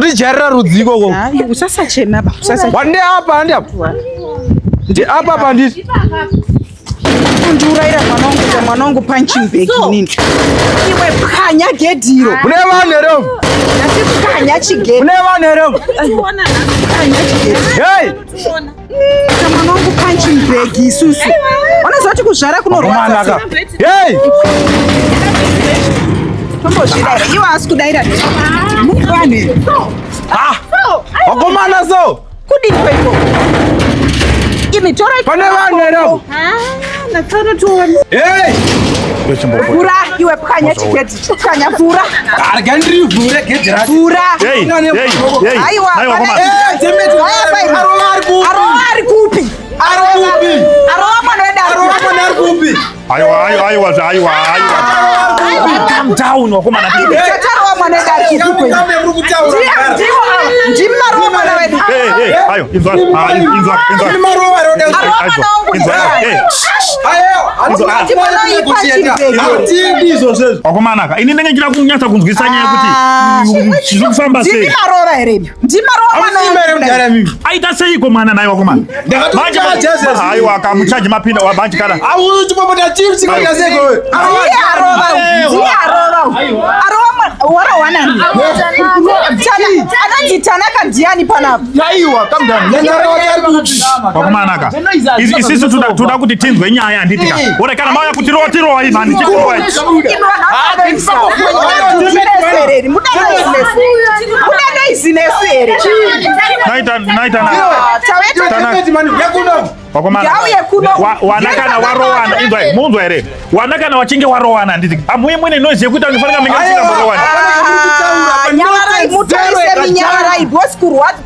Ndijarira rudziko ko. Hayi usasachena ba usasa. Wande apa ndi apa. Ndi apa banditi. Nduraira mwanangu punching bag nini. Iwe phanya gediro. Mune vanero. Nasi phanya chigedi. Mune vanero. Unaona na phanya chigedi. Hey. Mwanangu punching bag isusu. Ona zoti kuzvara kunorwadza. Hey. Tombo zvidaira. Iwe asikudaira. Mukwane. Ah. Wakomana so. Kudini kweko. Imi tora pane vanero. Natsana tuone. Hey. Fura iwe phanya chigedi. Phanya fura. Argandri fura gedira. Fura. Hey. Aiwa. Eh, Dzemeti. Ari kupi. Arowa mwana kupi. Aiwa. Calm down wakomana. Tatarowa mwana kupi. Ndimaro mwana wedu. Hey. Ayo, inzwa. Wakomana, ini ndenge njira kunyatsa kunzwisa nyaya kuti zvizokufamba sei. Ndimarova here. Ndimarova mwana. Aita seiko mwana naye wakomana. Aiwa akamuchaji mapinda wabanji kana. Auzi chipopota chips chikanyazeko. Wara ananzi Tanaka ndiani panapa. Aiwa kamdani. Wakomanaka. Isisi tuda kuti tinzwe nyaya anditika. Ora kana mauya kuti rotiro ai mani chikuwa. Naita wakomana wanakana warowana inzwa munzwa here wanakana wachinge warowana nditi amuye mwene noise yekuti angifanira minga warowana nyara mutaise minyara ibosi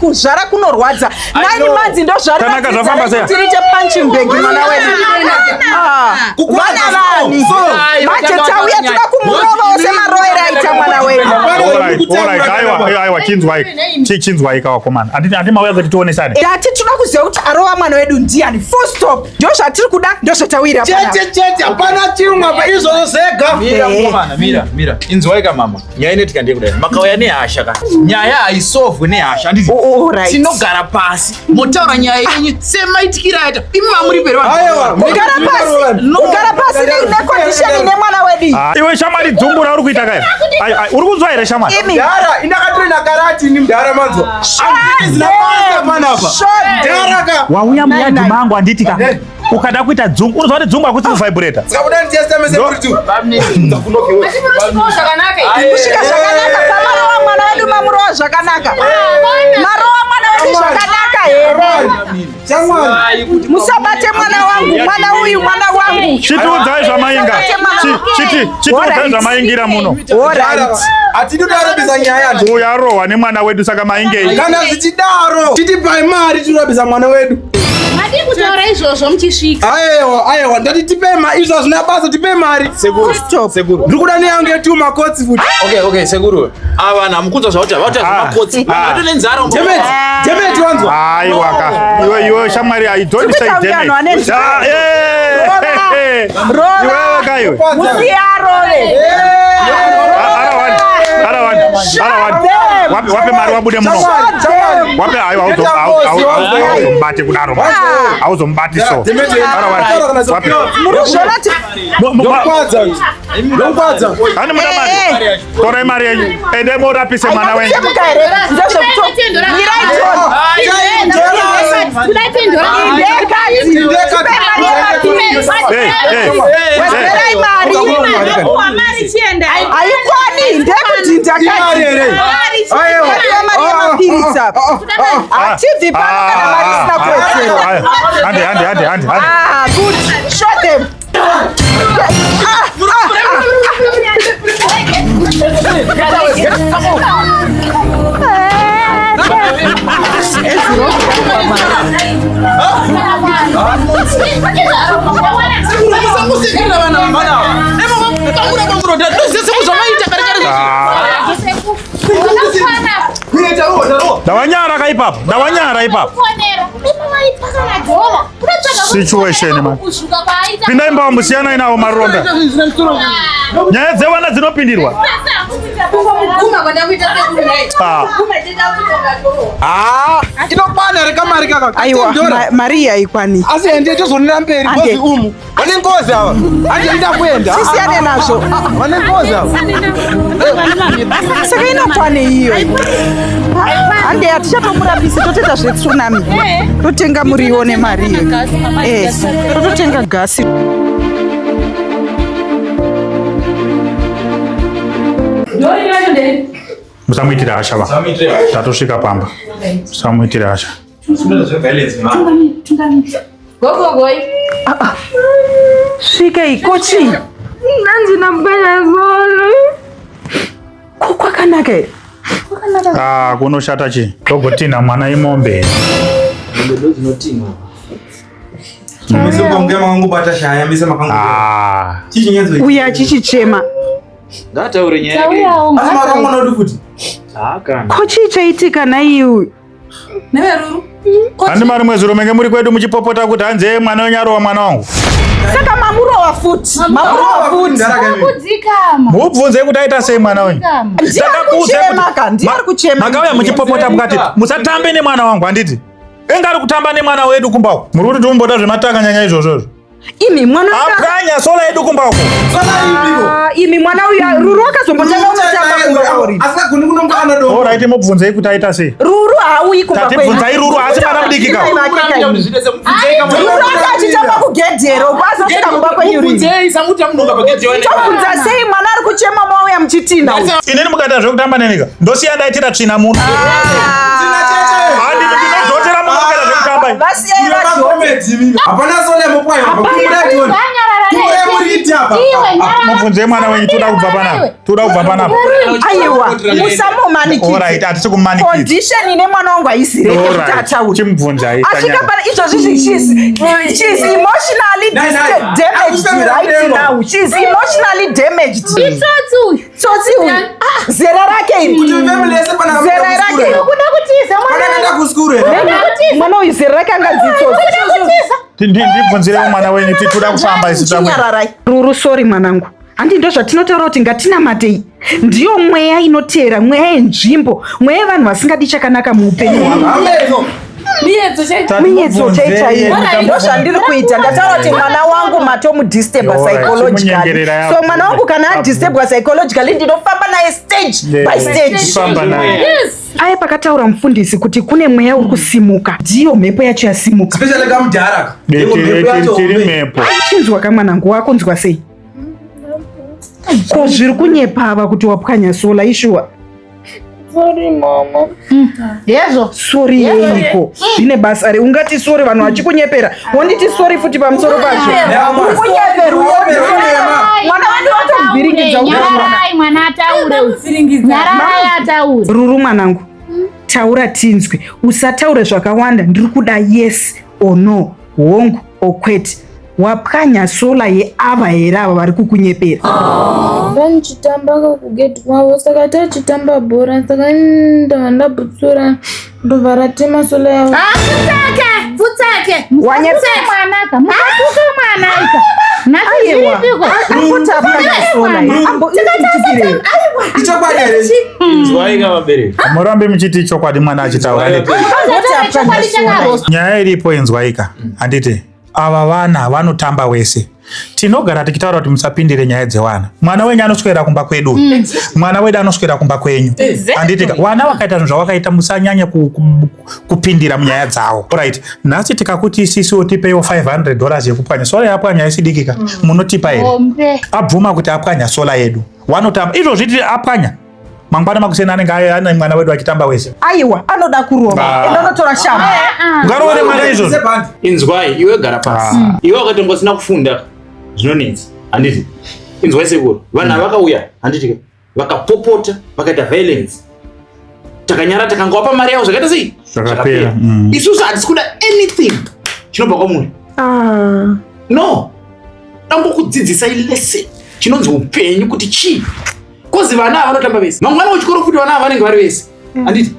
kuzvara kunorwadza nani manzi ndo zvara Tanaka zvafamba sei tiri chepunching bag mwana wedu vana vani manje tauya tuda kumurova semaroera aita mwana wedu. Alright chinzwa ika wakomana ati mauya kuti tionesane dati tuda kuziva kuti arova mwana wedu ndiani full stop ndo zvatiri kuda ndo zvatawira chete hapana chirumwe apa izvozvo zvega. Mira inzwaika mama nyaya inoitika ndeyekudai makauya nehasha kana nyaya haisovhwe nehasha handiti tinogara pasi motaura nyaya yenyu semaitikira aita imi mamuri peri kugara pasi nekondisheni nemwana wedu. Iwe shamari dzumbura uri kuita kaya uri kunzwa here shamari dara indakatorina karati ni mdara manzwa wauya muyadhi mangu anditika ukada kuita dzungu unozva kuti dzungu akuti kuvibrata kusvika zvakanaka pamarowa mwana wedu mamurowa zvakanaka marowa mwana wedu zvakanaka here musabate mwana wangu mwana uyu mwana wangu chitiudzai zvamainga chitiudzai zvamaingira muno atinodarobisa nyaya uyu arohwa nemwana wedu saka maingei kana zvichidaro titipai mari tinorobisa mwana wedu mati kutaura izvozvo muchisvika. Aiwa ndati tipe mari izvo zvina basa tipe mari sekuru ndiri kuda neyangu yetu makotsi futi. Okay sekuru ava namukunzwa zvauti makotsi atone nzara Dzemeti wanzwa aiwa iwe shamwari I don't say Dzemeti iwewe kaiwe musiyarove wape mari wabude muno wape aiwa auzombate kudaro auzombati so ani muda mari torai mari yenyu ende morapise mwana wenyu aikwani ndekudhinda mapiritsa hativi pano kana mari isina kuwedzerwa. Good. Show them. Ndawanyara ipapo. Situation man. Pinda imba musiyana inawo maronda. Nyaya Dzevana dzinopindirwa. Guma kwenda kuita sekuru naye. Guma tenda kutonga toro. Tinokwana rekamari kaka. Aiwa, Maria ikwani. Asi ndiye tozonira mberi bosi umu. Vane ngozi ava. Anje ndida kuenda. Sisiyane nazvo. Vane ngozi ava. Saka inokwane iyo. Hande hatichatomurambisi totoita zvekutsunami. Totenga muriwo neMaria. Tototenga gasi. Musamuitira hasha va. Tatosvika pamba. Musamuitira hasha. Gogogoi. Svikei kochi. Nanzi nambaya zolo. Kwakanaka here. Kunoshata chi. Togotina mwana imombe. Ndo dzinotinwa. Mise ngema wangu bata shaya mise makangu. Chichi nyenzo. Uya chichichema. Ngataure Nyaya. Asi marongo nodi futi. Kana. Kochi chaitika naiyu. Neveruru. Handi mari mwezuro menge muri kwedu muchipopota kuti hanze mwana wenyaro wa mwana wangu. Saka mamurowa futi. Mamurowa futi. Kudzikama. Mubvunze kuti aita sei mwana wenyu. Ndiyari kuchema. Makauya muchipopota mukati musatambe nemwana wangu handiti. Engari kutamba nemwana wedu kumbako. Muri kuti tomboda zvematanga nyanya izvozvo. Imi mwana apwanya sola yedu kumbako. Imi mwana uya Ruru akazombotanga unotamba kumbako. Asa kuni kunomkana do. Alright mubvunze kuti aita sei. Ruru hauyi kumbako. Tatibvunzai Ruru asi mana mudikika. Ruru akachitamba kugedhero kwazosvika kumbako yuri. Mubvunzei samuti amunonga pagedhero. Tobvunza sei mwana ari kuchema mauya muchitina. Inini mukaita zvekutamba nenika. Ndosiya ndaitira tsvina munhu. Hapana sole mupwayo mubvunze mwana wenyu toda kubva panapa. Aiwa musamumanikidze. Alright hatisi kumanikidza. Condition ine mwana wangu haisire kuti ataure. Chimubvunzai. Asvika pana izvozvi she's emotionally damaged right now. She's emotionally damaged. Tsotsi uyu. Zera rake iri. Zera rake. Kuda kutiza mwana uyu zera rake angadzitsotsi. Ndibvunzire mwana wenyu toda kufamba isi tamwe. Ruru sorry mwanangu. Handi ndo zvatinotaura kuti ngatinamatei. Ndiyo mweya inoteera, mweya yenzvimbo, mweya yevanhu vasingadi chakanaka muupenyu hwavo. Minyedzo chaichaiyo. Ndo zvandiri kuita. Ndataura kuti mwana wangu matomudisturba psychologically. So mwana wangu kana adisturbwa psychologically ndinofamba naye stage by stage. Aya pakataura mufundisi kuti kune mweya uri kusimuka. Ndiyo mhepo yacho yasimuka. Especially kamudharaka. Tiri mhepo. Chinzwa kamwanangu wako nzwa sei? Ko zviri kunyepa ava kuti wapwanya sola ishuwa. Sorry mama. Yezo. Sorry yeiko. Zvine basa ungati sorry vanhu vachikunyepera. Wonditi sorry futi pamusoro pacho. Kunyepera. Mwana wedu watomubviringidza Nyarai mwana ataure usiringidza. Nyarai ataure. Ruru mwanangu. Taura tinzwe. Usataure zvakawanda. Ndiri kuda yes or no. Hongu or kwete. Wapwanya sola yeava here ava vari kukunyepera. Vanchitamba kugeti kwavo saka tachitamba bhora saka ndabutsura ndobva ratema sola yavo. Futsake. Wanyepsa mwanaka. Mukatuka mwanaka. Aiwa. Akuti apwanya sola. Ambo itikire. Ichokwadi here. Zwaika mabereki. Murambe muchiti chokwadi mwana achitaura. Nyaya iripo inzwaika. Handiti. Ava vana vanotamba wese. Tinogara tikitaura kuti musapindire nyaya dzevana. Mwana wenyu anoswera kumba kwedu. Mwana wedu anoswera kumba kwenyu. Handitika vana vakaita zvinhu zvavakaita musanyanya kupindira munyaya dzavo. Alright. Nhasi tikakuti isisiwo tipeiwo $500 yekupwanya sola yapwanya isidikika. Munotipa here. Abvuma kuti apwanya sola yedu. Vanotamba. Izvozvi tiri apwanya. Mangwana makusena anenge ane mwana wedu achitamba wese. Aiwa anoda kurova. Endonotora shamba. Ngarove mwana izvozvo. Inzwai iwe gara pasi. Iwe wakatombosina kufunda zvinonetsa. Handiti. Inzwai sekuru. Vanhu vakauya handiti vakapopota vakaita violence. Takanyara takangwapa mari yavo zvakaita sei? Zvakapera. Isusu hatisi kuda anything chinobva kwamunhu. No. Dambokudzidzisai lesson chinonzi upenyu kuti chii. Kozi vana vanotamba vese. Mangwana wechikoro futi vana vanenge vari vese. Handiti.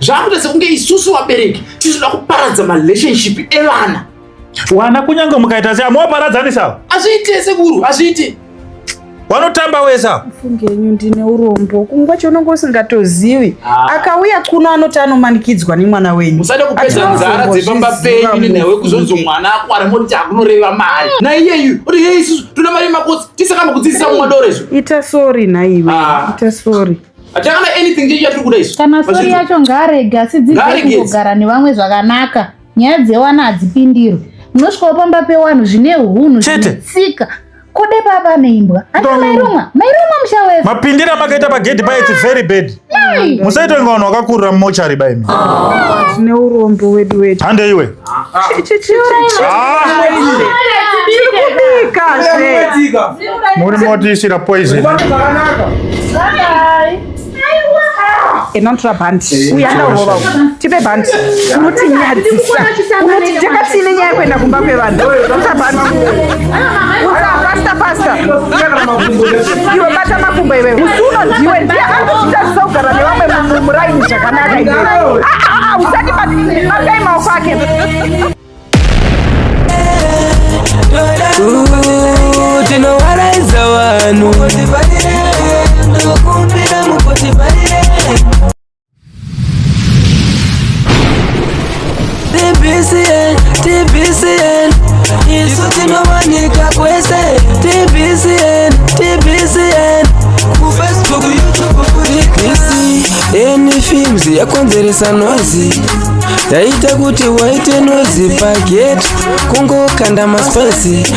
Zvakuita sekunge isusu vabereki tizoda kuparadza marelationship evana. Wana kunyange mukaita sei amuvaparadzani sawa? Azviite sekuru, azviite. Vanotamba wesa. Fungenyu ndine urombo. Kungwa chonongo usingatozivi. Akauya kuno anoti anomanikidzwa nemwana wenyu. Musade kupedza nzara dzepamba penyu newe kuzonzo mwana akwara moti akunoreva mari. Na iyeyu, uri hey isusu tuna mari makotsi tisakamba kudzidzisa mwadorezo. Ita sorry na iwe. Ita sorry. Achana anything je yatiri kuda isu. Kana sorry yacho ngarega sidzidze kugara nevamwe zvakanaka. Nyaya Dzevana adzipindirwe. Munosvika pamba pewanhu zvine hunhu zvitsika. Kode baba neimbwa. Ata mairumwa mushawese. Mapindira makaita pagedhi pa it's very bad. Musaita ngano wakakurira mumochari baimi. Tine urombo wedu. Hande iwe. Muri motisira poison. Enontra bandi. Uyanda uroba. Tipe bandi. Unoti nyadzisa. Unoti jakatine nyaya kwenda kumba kwevanhu. Enontra bandi. Pasta. Iwe bata makumbo iwe. Usuno ndiwe ndiye anochita zvaugara nevamwe muraini zvakanaka iwe. Usati makai maoko ake. Tinowaraidza vanhu ndokumbira mupotivarire TBCN isu tinowanika kwese TBCN kufacebook YouTube TBCN films yakonzeresa nozi yaita kuti waite nozi pageti kungokanda maspasi